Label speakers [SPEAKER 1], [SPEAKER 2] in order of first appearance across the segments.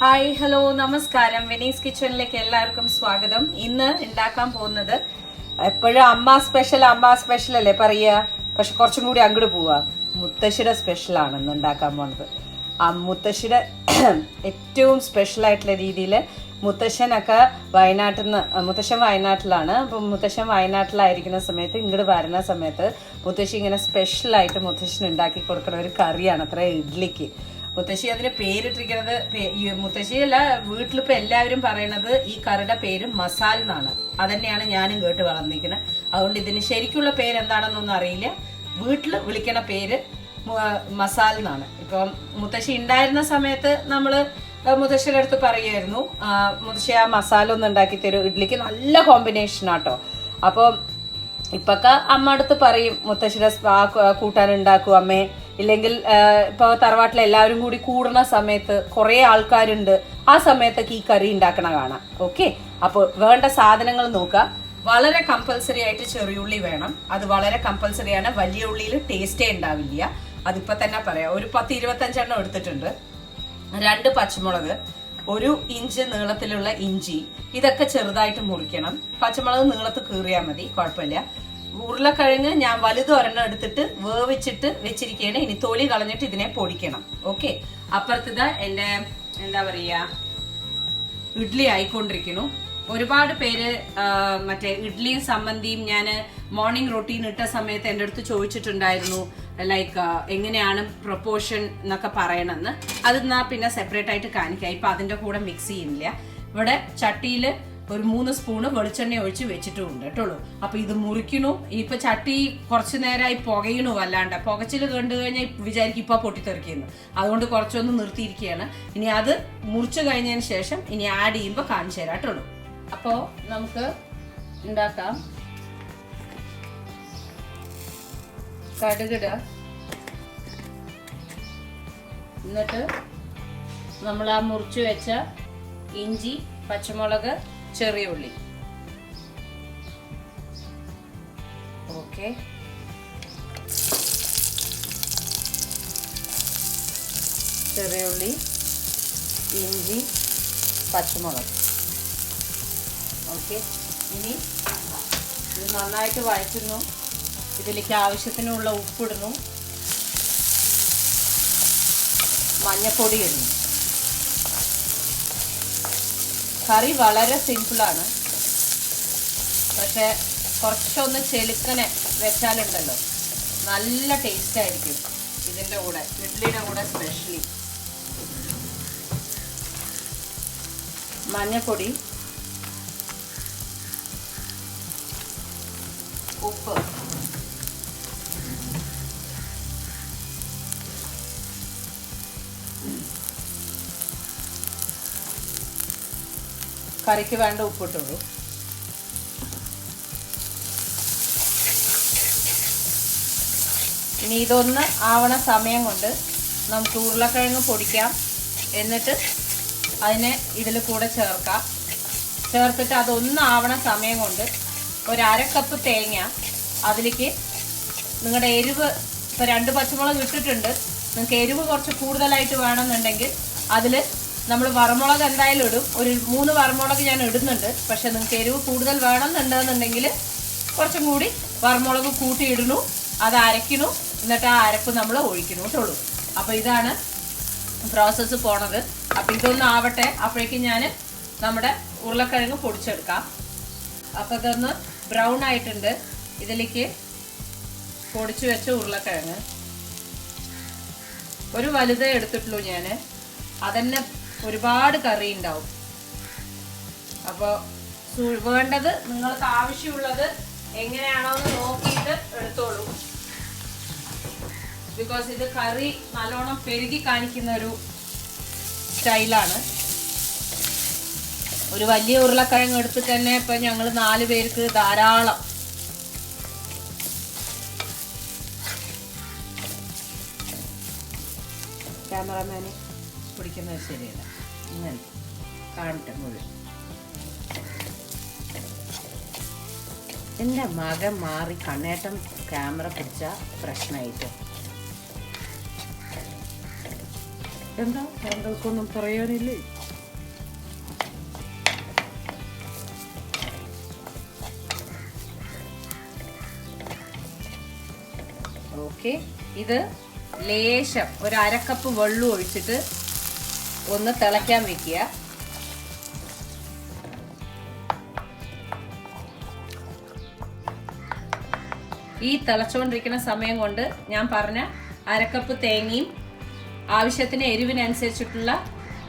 [SPEAKER 1] Hi hello നമസ്കാരം. Venice കിച്ചണിലേക്ക് എല്ലാവർക്കും സ്വാഗതം. ഇന്ന് ഉണ്ടാക്കാൻ പോകുന്നത് എപ്പോഴും അമ്മ സ്പെഷ്യൽ അല്ലേ പറയുക, പക്ഷെ കുറച്ചും കൂടി അങ്ങോട്ട് പോവാ. മുത്തശ്ശിയുടെ സ്പെഷ്യലാണ് ഇന്ന് ഉണ്ടാക്കാൻ പോകുന്നത്. ആ മുത്തശ്ശിയുടെ ഏറ്റവും സ്പെഷ്യൽ ആയിട്ടുള്ള രീതിയിൽ മുത്തശ്ശൻ വയനാട്ടിലാണ്. അപ്പം മുത്തശ്ശൻ വയനാട്ടിലായിരിക്കുന്ന സമയത്ത് ഇങ്ങോട്ട് വരുന്ന സമയത്ത് മുത്തശ്ശി ഇങ്ങനെ സ്പെഷ്യലായിട്ട് മുത്തശ്ശൻ ഉണ്ടാക്കി കൊടുക്കുന്ന ഒരു കറിയാണ് അത്ര ഇഡ്ലിക്ക്. മുത്തശ്ശി അതിന് പേരിട്ടിരിക്കുന്നത്, മുത്തശ്ശിയല്ല, വീട്ടിലിപ്പോൾ എല്ലാവരും പറയണത് ഈ കറിയുടെ പേര് മസാല എന്നാണ്. അതന്നെയാണ് ഞാനും കേട്ട് വളർന്നിരിക്കുന്നത്. അതുകൊണ്ട് ഇതിന് ശരിക്കുള്ള പേര് എന്താണെന്നൊന്നും അറിയില്ല. വീട്ടിൽ വിളിക്കണ പേര് മസാല എന്നാണ്. ഇപ്പം മുത്തശ്ശി ഉണ്ടായിരുന്ന സമയത്ത് നമ്മൾ മുത്തശ്ശിയുടെ അടുത്ത് പറയുമായിരുന്നു, മുത്തശ്ശി ആ മസാല ഒന്ന് ഉണ്ടാക്കി തരും, ഇഡ്ലിക്ക് നല്ല കോമ്പിനേഷൻ ആട്ടോ. അപ്പോൾ ഇപ്പൊക്കെ അമ്മ അടുത്ത് പറയും മുത്തശ്ശിയുടെ കൂട്ടാൻ ഉണ്ടാക്കും അമ്മേ. ഇല്ലെങ്കിൽ ഇപ്പോൾ തറവാട്ടിൽ എല്ലാവരും കൂടി കൂടുന്ന സമയത്ത് കുറേ ആൾക്കാരുണ്ട്, ആ സമയത്തൊക്കെ ഈ കറി ഉണ്ടാക്കണ കാണാം. ഓക്കെ, അപ്പോൾ വേണ്ട സാധനങ്ങൾ നോക്കുക. വളരെ കമ്പൽസറി ആയിട്ട് ചെറിയുള്ളി വേണം. അത് വളരെ കമ്പൽസറിയാണ്. വലിയ ഉള്ളിയിൽ ടേസ്റ്റേ ഉണ്ടാവില്ല. അതിപ്പോൾ തന്നെ പറയാം. ഒരു 10-25 എടുത്തിട്ടുണ്ട്. 2 പച്ചമുളക്, 1 ഇഞ്ച് നീളത്തിലുള്ള ഇഞ്ചി, ഇതൊക്കെ ചെറുതായിട്ട് മുറിക്കണം. പച്ചമുളക് നീളത്ത് കീറിയാൽ മതി, കുഴപ്പമില്ല. ഉരുളക്കിഴങ്ങ് ഞാൻ വലുതൊരെണ്ണം എടുത്തിട്ട് വേവിച്ചിട്ട് വെച്ചിരിക്കുകയാണ്. ഇനി തൊലി കളഞ്ഞിട്ട് ഇതിനെ പൊടിക്കണം. ഓക്കെ, അപ്പുറത്തത് എൻ്റെ എന്താ പറയുക, ഇഡ്ഡലി ആയിക്കൊണ്ടിരിക്കുന്നു. ഒരുപാട് പേര് മറ്റേ ഇഡ്ഡലിയും സമ്മന്തിയും ഞാൻ മോർണിംഗ് റൊട്ടീൻ ഇട്ട സമയത്ത് എൻ്റെ അടുത്ത് ചോദിച്ചിട്ടുണ്ടായിരുന്നു, ലൈക്ക് എങ്ങനെയാണ് പ്രൊപ്പോർഷൻ എന്നൊക്കെ പറയണമെന്ന്. അത് പിന്നെ സെപ്പറേറ്റ് ആയിട്ട് കാണിക്കാം. ഇപ്പം അതിൻ്റെ കൂടെ മിക്സ് ചെയ്യുന്നില്ല. ഇവിടെ ചട്ടിയിൽ ഒരു 3 സ്പൂണ് വെളിച്ചെണ്ണ ഒഴിച്ച് വെച്ചിട്ടുമുണ്ട് കേട്ടോളൂ. അപ്പൊ ഇത് മുറിക്കണു. ഇപ്പൊ ചട്ടി കുറച്ചു നേരമായി പുകയണു, അല്ലാണ്ട് പുകച്ചിൽ കണ്ടു കഴിഞ്ഞാൽ വിചാരിക്കും ഇപ്പൊ പൊട്ടിത്തെറിക്കുന്നു. അതുകൊണ്ട് കുറച്ചൊന്ന് നിർത്തിയിരിക്കുകയാണ്. ഇനി അത് മുറിച്ചു കഴിഞ്ഞതിന് ശേഷം ഇനി ആഡ് ചെയ്യുമ്പോൾ കാണിച്ചു തരാം കേട്ടോളൂ. അപ്പോൾ നമുക്ക് ഉണ്ടാക്കാം. കടുകിട, എന്നിട്ട് നമ്മൾ ആ മുറിച്ചു വെച്ച ഇഞ്ചി, പച്ചമുളക്, ചെറിയ ഉള്ളി. ഓക്കെ, ചെറിയ ഉള്ളി, ഇഞ്ചി, പച്ചമുളക്. ഓക്കെ, ഇനി ഇത് നന്നായിട്ട് വഴറ്റുന്നു. ഇതിലേക്ക് ആവശ്യത്തിനുള്ള ഉപ്പിടുന്നു, മഞ്ഞപ്പൊടി ഇടുന്നു. കറി വളരെ സിമ്പിളാണ്, പക്ഷെ കുറച്ചൊന്ന് ചെലുക്കനെ വെച്ചാലുണ്ടല്ലോ നല്ല ടേസ്റ്റ് ആയിരിക്കും ഇതിൻ്റെ കൂടെ, ഇഡ്ഡലിയുടെ കൂടെ സ്പെഷ്യലി. മഞ്ഞപ്പൊടി, ഉപ്പ്, കറിക്ക് വേണ്ട ഉപ്പിട്ടുള്ളൂ. ഇനി ഇതൊന്ന് ആവണ സമയം കൊണ്ട് നമുക്ക് ഉരുളക്കിഴങ്ങ് പൊടിക്കാം. എന്നിട്ട് അതിനെ ഇതിൽ കൂടെ ചേർക്കാം. ചേർത്തിട്ട് അതൊന്ന് ആവണ സമയം കൊണ്ട് ഒരു 1/2 കപ്പ് തേങ്ങ, അതിലേക്ക് നിങ്ങളുടെ എരിവ്, ഇപ്പോൾ 2 പച്ചമുളക് ഇട്ടിട്ടുണ്ട്. നിങ്ങൾക്ക് എരിവ് കുറച്ച് കൂടുതലായിട്ട് വേണമെന്നുണ്ടെങ്കിൽ അതിൽ നമ്മൾ വറമുളക് എന്തായാലും ഇടും. ഒരു 3 വറമുളക് ഞാൻ ഇടുന്നുണ്ട്. പക്ഷെ നിങ്ങൾക്ക് എരിവ് കൂടുതൽ വേണമെന്നുണ്ടെന്നുണ്ടെങ്കിൽ കുറച്ചും കൂടി വറമുളക് കൂട്ടി ഇടണു. അത് അരയ്ക്കണു. എന്നിട്ട് ആ അരപ്പ് നമ്മൾ ഒഴിക്കണു കേട്ടുള്ളൂ. അപ്പോൾ ഇതാണ് പ്രോസസ്സ് പോണത്. അപ്പോൾ ഇതൊന്നും ആവട്ടെ. അപ്പോഴേക്കും ഞാൻ നമ്മുടെ ഉരുളക്കിഴങ്ങ് പൊടിച്ചെടുക്കാം. അപ്പോൾ ഇതൊന്ന് ബ്രൗൺ ആയിട്ടുണ്ട്. ഇതിലേക്ക് പൊടിച്ചു വെച്ച ഉരുളക്കിഴങ്ങ് ഒരു വലുതേ എടുത്തിട്ടുള്ളൂ ഞാൻ. അതന്നെ ഒരുപാട് കറി ഉണ്ടാവും. അപ്പോൾ വേണ്ടത് നിങ്ങൾക്ക് ആവശ്യമുള്ളത് എങ്ങനെയാണോ എന്ന് നോക്കിയിട്ട് എടുത്തോളൂ. ബിക്കോസ് ഇത് കറി നല്ലോണം പെരുകി കാണിക്കുന്ന ഒരു സ്റ്റൈലാണ്. ഒരു വലിയ ഉരുളക്കിഴങ്ങ് എടുത്തിട്ട് തന്നെ ഇപ്പം ഞങ്ങൾ 4 പേർക്ക് ധാരാളം. ക്യാമറമാനെ പിടിക്കുന്നത് ശരിയല്ല, ഇങ്ങനെ കാണട്ടെ മുഴുവൻ. എൻ്റെ മകൻ മാറി കണ്ണേട്ടം ക്യാമറ പിടിച്ച പ്രശ്നമായിട്ട്. എന്താ താങ്കൾക്കൊന്നും പറയാനില്ലേ? ഓക്കെ, ഇത് ലേശം ഒരു അരക്കപ്പ് വെള്ളം ഒഴിച്ചിട്ട് ഒന്ന് തിളയ്ക്കാൻ വെക്കുക. ഈ തിളച്ചുകൊണ്ടിരിക്കുന്ന സമയം കൊണ്ട് ഞാൻ പറഞ്ഞ അരക്കപ്പ് തേങ്ങയും ആവശ്യത്തിന് എരിവിനനുസരിച്ചിട്ടുള്ള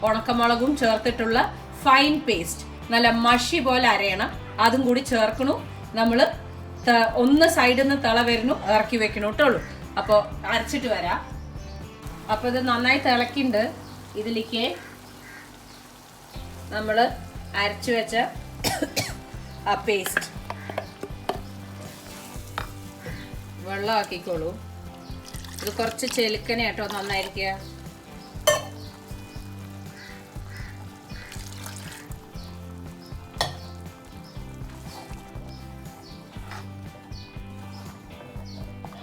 [SPEAKER 1] ഉണക്കമുളകും ചേർത്തിട്ടുള്ള ഫൈൻ പേസ്റ്റ്, നല്ല മഷി പോലെ അരയണം, അതും കൂടി ചേർക്കണു. നമ്മൾ ഒന്ന് സൈഡിൽ നിന്ന് തിള വരുന്നു, ഇറക്കി വെക്കണു കേട്ടോളൂ. അപ്പോൾ അരച്ചിട്ട് വരാം. അപ്പോൾ ഇത് നന്നായി തിളക്കിണ്ട്. ഇതിലേക്ക് നമ്മൾ അരച്ചു വെച്ച ആ പേസ്റ്റ് വെള്ളമാക്കിക്കോളൂ. ഇത് കുറച്ച് ചെലുക്കന കേട്ടോ, നന്നായിരിക്കുക.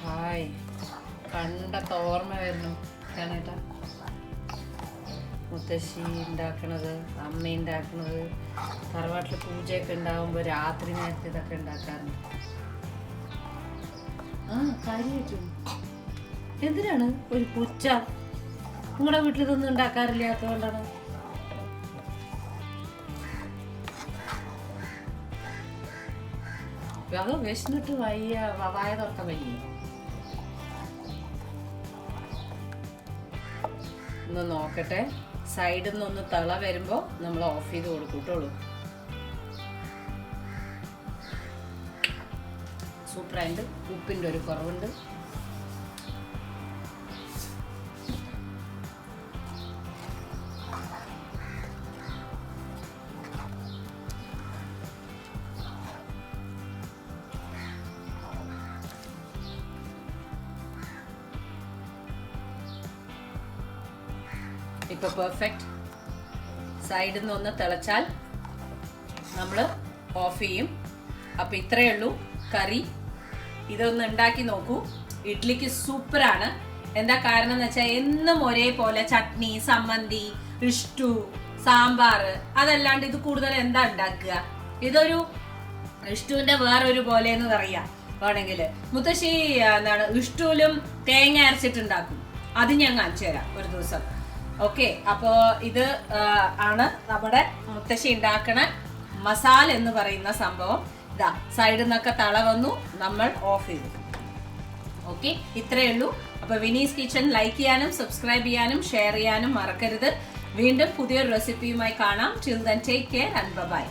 [SPEAKER 1] ഹായ്, കണ്ടൊക്കെ ഓർമ്മ വരുന്നു ചേട്ടാ. മുത്തശ്ശി ഉണ്ടാക്കണത്, അമ്മ ഉണ്ടാക്കണത്, തറവാട്ടിൽ പൂജയൊക്കെ ഉണ്ടാകുമ്പോൾ രാത്രി നേരത്തെ ഇതൊക്കെ ഉണ്ടാക്കാറുണ്ട്. കാര്യമായിട്ടും എന്തിനാണ് ഒരു പൂച്ച? നിങ്ങളുടെ വീട്ടിൽ ഇതൊന്നും ഉണ്ടാക്കാറില്ലാത്തതുകൊണ്ടാണ്. അതോ വിശന്നിട്ട് വായ തുറക്കാൻ വയ്യ? ഒന്ന് നോക്കട്ടെ. സൈഡിൽ നിന്നൊന്ന് തിള വരുമ്പോ നമ്മൾ ഓഫ് ചെയ്ത് കൊടുക്കൂട്ടുള്ളൂ. സൂപ്പറായിട്ട് ഉപ്പിൻ്റെ ഒരു കുറവുണ്ട്. ഇപ്പൊ പെർഫെക്റ്റ്. സൈഡിൽ നിന്ന് ഒന്ന് തിളച്ചാൽ നമ്മൾ ഓഫ് ചെയ്യും. അപ്പൊ ഇത്രയേ ഉള്ളൂ കറി. ഇതൊന്ന് ഉണ്ടാക്കി നോക്കൂ. ഇഡ്ലിക്ക് സൂപ്പറാണ്. എന്താ കാരണം എന്ന് വെച്ചാൽ എന്നും ഒരേപോലെ ചട്നി, സമ്മന്തി, ഇഷ്ടു, സാമ്പാർ അതല്ലാണ്ട് ഇത് കൂടുതൽ എന്താ ഉണ്ടാക്കുക? ഇതൊരു ഇഷ്ടുവിന്റെ വേറൊരു പോലെ എന്ന് പറയാ വേണമെങ്കിൽ. മുത്തശ്ശി എന്താണ് ഇഷ്ടൂലും തേങ്ങ അരച്ചിട്ടുണ്ടാക്കും. അത് ഞാൻ കാണിച്ചു തരാം ഒരു ദിവസം. ഓക്കെ, അപ്പോ ഇത് ആണ് നമ്മുടെ മുത്തശ്ശി ഉണ്ടാക്കണ മസാല എന്ന് പറയുന്ന സംഭവം. ഇതാ സൈഡിൽ നിന്നൊക്കെ തള വന്നു, നമ്മൾ ഓഫ് ചെയ്തു. ഓക്കെ, ഇത്രയേ ഉള്ളൂ. അപ്പൊ വിനീസ് കിച്ചൺ ലൈക്ക് ചെയ്യാനും സബ്സ്ക്രൈബ് ചെയ്യാനും ഷെയർ ചെയ്യാനും മറക്കരുത്. വീണ്ടും പുതിയൊരു റെസിപ്പിയുമായി കാണാം. Till then take care and by.